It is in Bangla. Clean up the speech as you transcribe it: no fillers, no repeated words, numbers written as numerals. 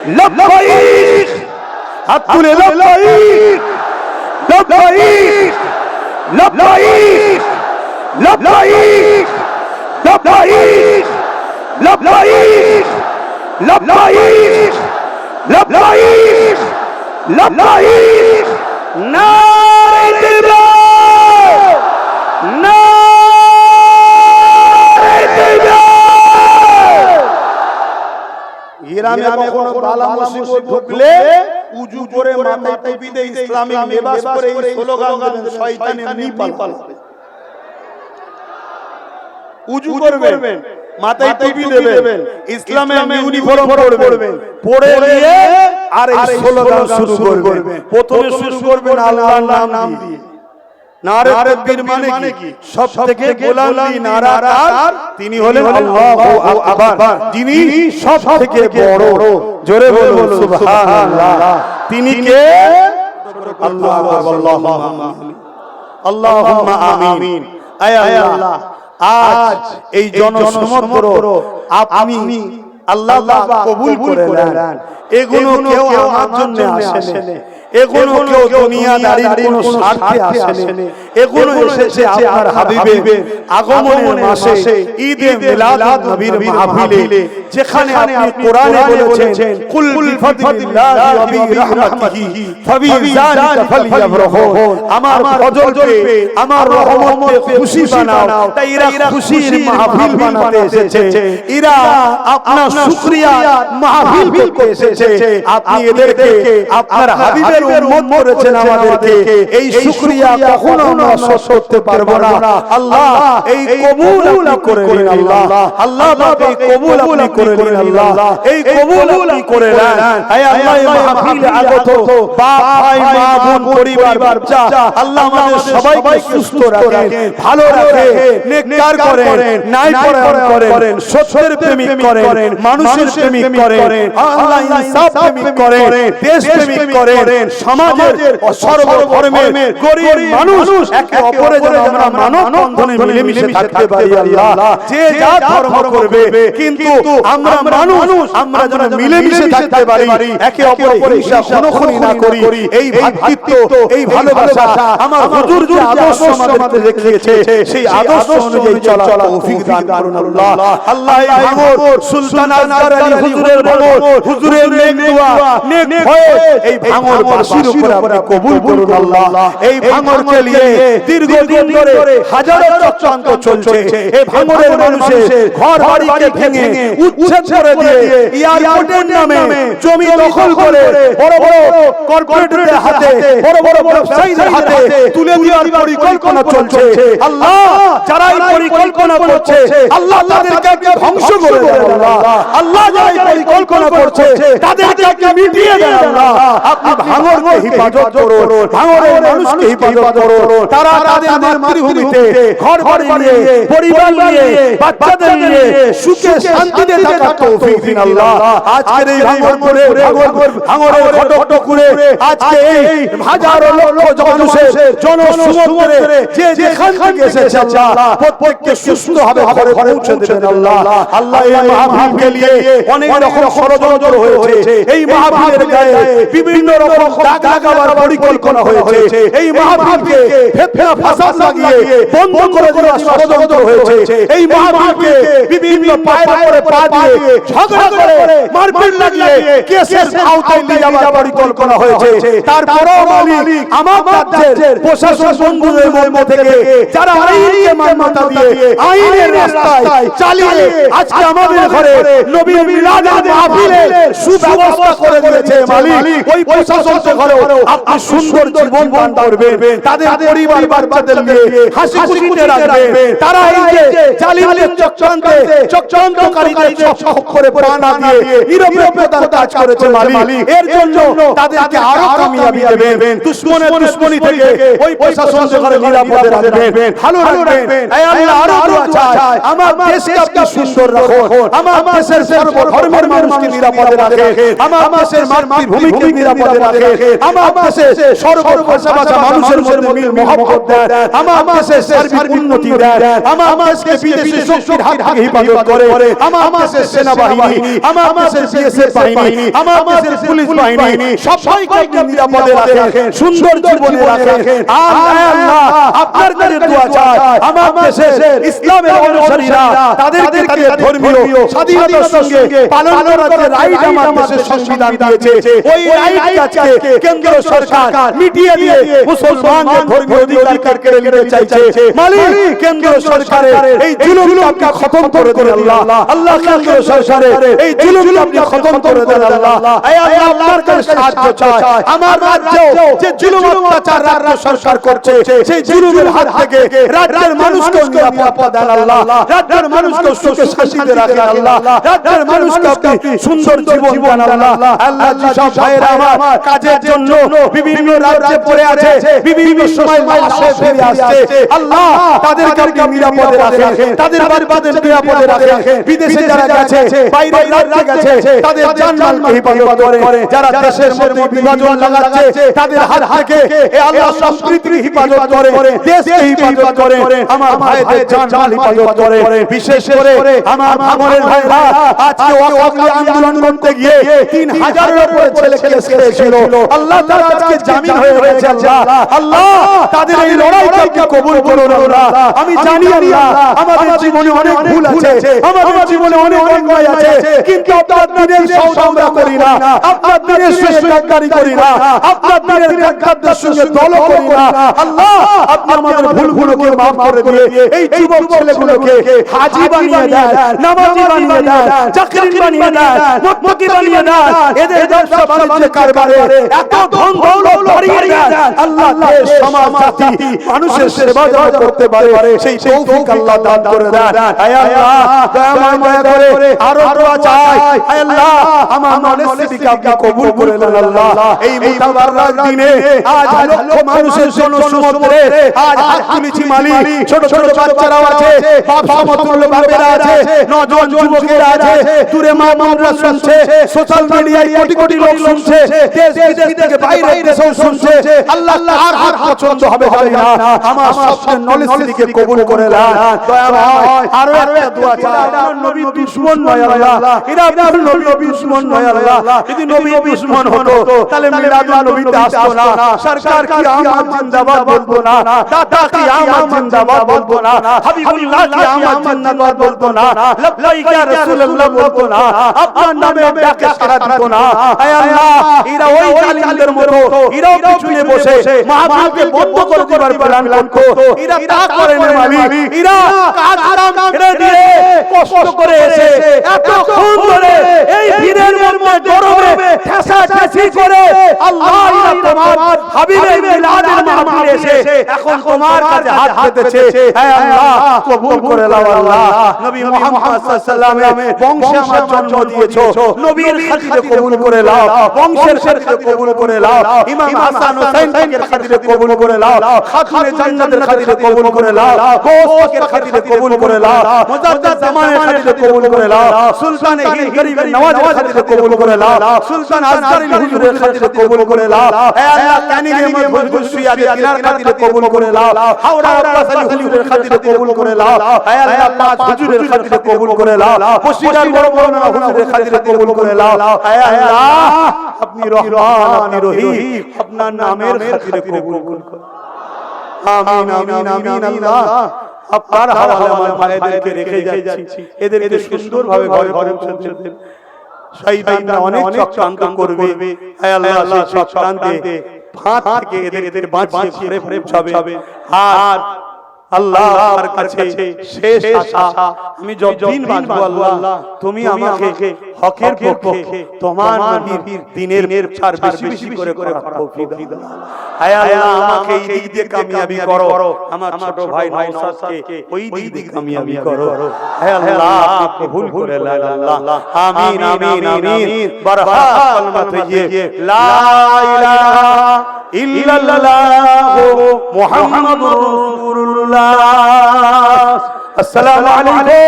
লব্বাইক হাত তুলে লব্বাইক লব্বাইক লব্বাইক লব্বাইক লব্বাইক লব্বাইক লব্বাইক লব্বাইক লব্বাইক নারে তাকবীর নারে তাকবীর। গ্রামে কখনো বালা মুসিবত ঢুকলে উজু করে মাথায় টুপি দিয়ে ইসলামিক লিবাস পরে এই স্লোগান দেবেন, শয়তান এমনি পালাবে। উজু করবেন, মাথায় টুপি দেবেন, ইসলামের ইউনিফর্ম পরবেন, পরে নিয়ে আর এই স্লোগান শুরু করবেন। প্রথমে শুরু করবেন আল্লাহর নাম দিয়ে। নারে তাকবীর মানে কি? সবথেকে গোলামি নারা তার, তিনি হলেন আল্লাহু আকবার, যিনি সবথেকে বড়। জোরে বলুন সুবহানাল্লাহ। তিনি কে? আল্লাহু আকবার। আল্লাহুম্মা আমিন। আয় আল্লাহ, আজ এই জনসমগ্র আপনি আল্লাহ কবুল করে নেন। এগুলো কেউ আমার জন্য আসেনি, এগুলো কেউ দুনিয়াদারির কোনো স্বার্থে আসেনি, এগুলো এসেছে আপনার হাবিবের আগমনের মাসে ঈদে মিলাদ নবীর মাহফিলে, যেখানে আপনি কোরআনে বলেছেন কুল বিফাদিল্লাহি ওয়া বিরাহমাতিহি ফাবিযালিকা ফালইফরাহু। আমার ফজলকে আমার রহমতে খুশি বানাও। তাই এরা খুশির মাহফিল বানাতে এসেছে, এরা আপনার শুকরিয়া মাহফিল করতে এসেছে। আপনি এদেরকে আপনার হাবিবের উম্মত করেছেন আমাদেরকে, এই শুকরিয়া কখনো আমরা শোধ করতে পারবো না। আল্লাহ এই কবুল আপনি করে নিন। আল্লাহ আল্লাহ এই কবুল আপনি করে নিন। আল্লাহ এই কবুল আপনি করে নেন। হে আল্লাহ এই মাহফিলে আগত বাপ ভাই মা বোন পরিবার বাচ্চা, আল্লাহ আমাদের সবাইকে সুস্থ রাখেন, ভালো রাখেন, নেককার করেন, ন্যায় পরায়ণ করেন, সত্যের প্রেমিক করেন, মানুষের প্রেমিক করেন, আল্লাহ ইনসাফ প্রেমিক করেন, দেশ প্রেমিক করেন, সমাজের সর্বধর্মের গরিব মানুষ একে অপরের যেন আমরা মানব বন্ধনে মিলেমিশে থাকতে পারি। আল্লাহ যে যা ধর্ম করবে, কিন্তু আমরা মানুষ, আমরা যেন মিলেমিশে থাকতে পারি, একে অপরের হিংসা খুনোখুনি না করি। এই ভ্রাতৃত্ব, এই ভালোবাসা আমার হুজুর যে আদর্শ আমাদের মাঝে দেখিয়েছে, সেই আদর্শ অনুযায়ী চলা তৌফিক দান করুন। আল্লাহ আল্লাহ এই ভাঙর সুলতান আসগর আলী হুজুরের ভাঙর, হুজুরের নেক দোয়া নেক ভয়ে এই ভাঙর বাসীর উপরে আপনি কবুল করুন। আল্লাহ এই ভাঙরকে নিয়ে দীর্ঘদিন ধরে হাজারো চক্রান্ত চলছে। এই ভাঙরের মানুষের ঘর বাড়িকে ভেঙে উচ্ছেদ করে দিয়ে এয়ারপোর্টের নামে জমি দখল করে বড় বড় কর্পোরেটদের হাতে, বড় বড় ব্যবসায়ীদের হাতে তুলে দেওয়ার পরিকল্পনা চলছে। আল্লাহ যারা এই পরিকল্পনা করছে, আল্লাহ তাদেরকে ধ্বংস করে দেন। আল্লাহ আল্লাহ যারা এই পরিকল্পনা করছে, তাদেরকে মিটিয়ে দেন। আল্লাহ আপনি ভাঙরকে হিফাজত করুন, ভাঙরের মানুষকে হিফাজত করুন। তারা তাদের মাতৃভূমিতে ঘর বাড়ি নিয়ে, পরিবার নিয়ে, বাচ্চাদের নিয়ে সুখে শান্তিতে থাকার তৌফিক দিন। আল্লাহ আজকের এই ভাঙরে ভাঙরের ঘটকটুকুরে আজকে এই হাজারো লক্ষ মানুষের জনসমুদ্রে যে যেখান থেকে এসেছে, আল্লাহ প্রত্যেককে সুস্থভাবে ঘরে পৌঁছে দেবেন। আল্লাহ আল্লাহ এই মাহফিলকে নিয়ে অনেক রকম ষড়যন্ত্র হয়েছে, এই মাহফিলের গায়ে বিভিন্ন রকম দাগ লাগাবার পরিকল্পনা হয়েছে, এই মাহফিলকে ফিতনা ফাসাদ লাগিয়ে বন্ধ করে দেওয়ার ষড়যন্ত্র হয়েছে, এই মাহফিলকে বিভিন্ন পায়ের উপরে পা দিয়ে ঝগড়া করে মারপিট লাগিয়ে কেসের আওতায় নিয়ে যাওয়ার পরিকল্পনা হয়েছে। তারপরেও মালিক আমার রাজ্যের প্রশাসন বন্ধুদের মধ্যে থেকে যারা আইনকে মান্যতা দিয়ে আইনের রাস্তায় চালিয়ে আজকে আমাদের ঘরে নবীর মিলাদের মাহফিলে সুব্যবস্থা করে দিয়েছে মালিক, ওই প্রশাসনের ঘরে আপনি সুন্দর জীবন দান করবেন, তাদের পরিবার বাচ্চাদের নিয়ে হাসি খুশিতে রাখবেন। তারা এই যে জালিমদের চক্রান্তকারীদের করে প্রাণ দিয়ে নিরপেক্ষতার কাজ করেছে মালিক, এর জন্য তাদেরকে আরো কামিয়াবি দেবেন, দুশমনের দুশমনি থেকে ওই প্রশাসনের ঘরে নিরাপদে রাখবেন, ভালো রাখবেন। এই আল্লাহ আরো দোয়া চাই, আমার দেশকে আপনি সুন্দর রাখুন, আমার দেশের সর্বধর্মের মানুষকে নিরাপদে রাখেন, আমার দেশের মাতৃভূমিকে নিরাপদে রাখেন। আমার দেশে সর্বভাষা মানুষের মধ্যে মিল মহব্বত দেন, আমার দেশে সার্বিক উন্নতি দেন, আমার দেশকে বিদেশি শক্তির হাত থেকে হেফাজত করে, আমার দেশের সেনাবাহিনী, আমার দেশের বিএসএফ বাহিনী, আমার দেশের পুলিশ বাহিনী সবাইকে আপনি নিরাপদে রাখেন, সুন্দর জীবনে রাখেন। আর আল্লাহ আপনার কাছে দোয়া চাই, আমার দেশের ইসলামের অনুসারীরা তাদেরকে ধর্মীয় স্বাধীনতার সঙ্গে পালন করার যে রাইট আমার দেশের সংবিধান দিয়েছে, ওই রাইট কাজকে কেন্দ্র সরকার মিটিয়ে দিয়ে মুসলমানদের ধর্মীয় অধিকার কেড়ে নিতে চাইছে। মালিক কেন্দ্র সরকারের এই জুলুমকে আপনি খতম করে দেন আল্লাহ, আল্লাহ কেন্দ্র সরকারের এই জুলুমকে আপনি খতম করে দেন আল্লাহ। এই আল্লাহ আপনার কাছে সাহায্য চাই, আমার রাজ্যে যে জুলুম অত্যাচার রাজ্য সরকার করছে সেই জুলুমের হাত থেকে রাজ্যের মানুষকে নিরাপদ দেন আল্লাহ, রাজ্যের মানুষকে সুখে শান্তিতে রাখেন আল্লাহ, রাজ্যের মানুষকে আপনি সুন্দর জীবন দেন আল্লাহ। আল্লাহ যেসব ভাইয়েরা আমার কাজের জন্য বিভিন্ন রাজ্যে পড়ে আছে, বিভিন্ন সময় আসে ফিরে আসছে, আল্লাহ তাদেরকে আপনি নিরাপদে রাখেন, তাদের বাড়িতে নিরাপদে রাখেন, বিদেশে যারা গেছে, বাইরের রাজ্যে গেছে তাদের জানমালকে হেফাজত করে, যারা দেশের মধ্যে বিভাজন লাগাচ্ছে তাদের হাত থেকে এই আল্লাহ সংস্কৃতির হেফাজত করে, দেশকে হেফাজত করে, আমার ভাইদের জানমাল হেফাজত করে। বিশেষ করে আমার ভাঙনের ভাইরা আজকে ওয়াকফ আন্দোলন করতে গিয়ে 3000 এর উপরে ছেলে কেস খেয়েছিল, আল্লাহ তাআলা আজকে জামিন হয়ে গেছে আল্লাহ, আল্লাহ তাদের এই লড়াইকে আপনি কবুল করুন আল্লাহ। আমি জানি আল্লাহ আমাদের জীবনে অনেক ভুল আছে, আমাদের জীবনে অনেক অন্যায় আছে, কিন্তু আপনার দিনের সওদা আমরা করি না, আপনার দিনের সঙ্গে গাদ্দারি করি না, আপনার দিনের গাদ্দারদের সঙ্গে দল করি না আল্লাহ। আপনি আমাদের ভুলগুলোকে মাফ করে দিয়ে এই যুবক ছেলেগুলোকে হাজী বানিয়ে দেন, নামাজি বানিয়ে দেন, চাকরি বানিয়ে দেন, মুত্তাকি বানিয়ে দেন, এদের ব্যবসা বাণিজ্য কারবারে এত ধন দৌলত বাড়িয়ে দেন আল্লাহ, দেশ সমাজ জাতি মানুষের সেবা যাতে করতে পারে সেই তৌফিক আল্লাহ দান করে দেন। হে আল্লাহ দয়াময় দয়া করে আরো দোয়া চাই, হে আল্লাহ আমার নলেজকে আপনি কবুল করে নেন আল্লাহ। এই মুতাবারক দিনে আজ লক্ষ মানুষের জন্য সমুদ্রে আজ হাত তুলেছি মালিক, ছোট ছোট বাচ্চারাও আছে, বাপ সমতুল্য বাপেরা আছে, নজওয়ান যুবকেরা আছে, দূরে মা বোনরা শুনছে, সোশ্যাল মিডিয়ায় কোটি কোটি লোক শুনছে, দেশ বিদেশ থেকে বাইরে দেশেও শুনছে, আল্লাহ আর আর পছন্দ হবে না, আমার সবচেয়ে নলেজকে কবুল করে নেন দয়াময়। আরো একটা দোয়া চাই, আপনার নবী দুশমন নয় আল্লাহ, এরা আপনার নবী দুশমন নয় আল্লাহ, যদি নবী দুশমন হতো তাহলে মিলাদুন নবীতে আসতো না, সরকার কি আমাদ জিন্দাবাদ বলতো না, দাদা কি আমাদ জিন্দাবাদ বলতো না, হাবিবুল্লাহ কি আমাদ জিন্দাবাদ বলতো না, লব্বাইক ইয়া রাসূলুল্লাহ বলতো না, আপনার নামে ডাকে সাড়া দিত না। হে আল্লাহ এরা ওই জালিমদের মতো, এরাও পিছনে বসে মাহফিলকে বন্ধ করে দেবার প্ল্যান করতো, এরা তা করে না মালিক, এরা কাজ কাম ছেড়ে দিয়ে কষ্ট করে এসে এতক্ষণ ধরে এই ভিড়ের মধ্যে গরমে ঠেসা ঠেসি করে আল্লাহ এরা তোমার হাবিবের মিলাদের মাহফিলে এসে এখন তোমার কাছে হাত পেতেছে। হে আল্লাহ কবুল করে নাও আল্লাহ, নবী মুহাম্মদ সাল্লাল্লাহু আলাইহি ওয়াসাল্লামের বংশে আমার জন্ম দিয়েছো, নবীর খাতিরে কবুল করে নাও, বংশের খাতিরে কবুল করে নাও, ইমাম হাসান হুসাইনের খাতিরে কবুল করে নাও, খাতুনে জান্নাতের খাতিরে কবুল করে নাও, গোসের খাতিরে কবুল করে নাও, মুজাদ্দিদ জামানের খাতিরে কবুল করে নাও, সুলতান হিন্দ গরিবের নওয়াজের খাতিরে কবুল করে নাও, সুলতান আসগারিল হুজুরের খাতিরে কবুল করে নাও। হে আল্লাহ কানিগে মজবুত সুইয়াদের তিনার খাতিরে কবুল করে নাও, হাওড়া আব্বাস আলী হুজুরের খাতিরে কবুল করে নাও। হে আল্লাহ পাঁচ হুজুরের খাতিরে কবুল করে নাও, বসিরার বড় বড় হুজুরের খাতিরে কবুল করে নাও। হে আল্লাহ আপনি রহমান আপনি রহিম, আপনার নামের খাতিরে কবুল করুন। আমিন আমিন আমিন আল্লাহ আপনার হাওয়ালে আমার ভাইদেরকে রেখে যাচ্ছি, এদেরকে সুন্দরভাবে ঘরে ঘরে পৌঁছে দেন। শয়তানরা অনেক চক্রান্ত করবে, হে আল্লাহ সেই চক্রান্তে ফাঁদ থেকে এদের বাঁচিয়ে ঘরে ঘরে পৌঁছাবে। আর আল্লাহর কাছে শেষ আশা, আমি যতদিন বাঁচবো আল্লাহ তুমি আমাকে হকের পক্ষে তোমার নবীর দ্বীনের প্রচার বেশি বেশি করে করার তৌফিক দাও। হে আল্লাহ আমাকে এই দিক দিয়ে কামিয়াবি করো, আমার ছোট ভাই নওশাদকে ওই দিক দিয়ে কামিয়াবি করো। হে আল্লাহ আপনি কবুল করে নেন আল্লাহ। আমিন আমিন আমিন। বারহাত কালমা তাইয়্যিব লা ইলাহা ইল্লাল্লাহু মুহাম্মাদুর রাসূলুল্লাহ। আসসালামু আলাইকুম।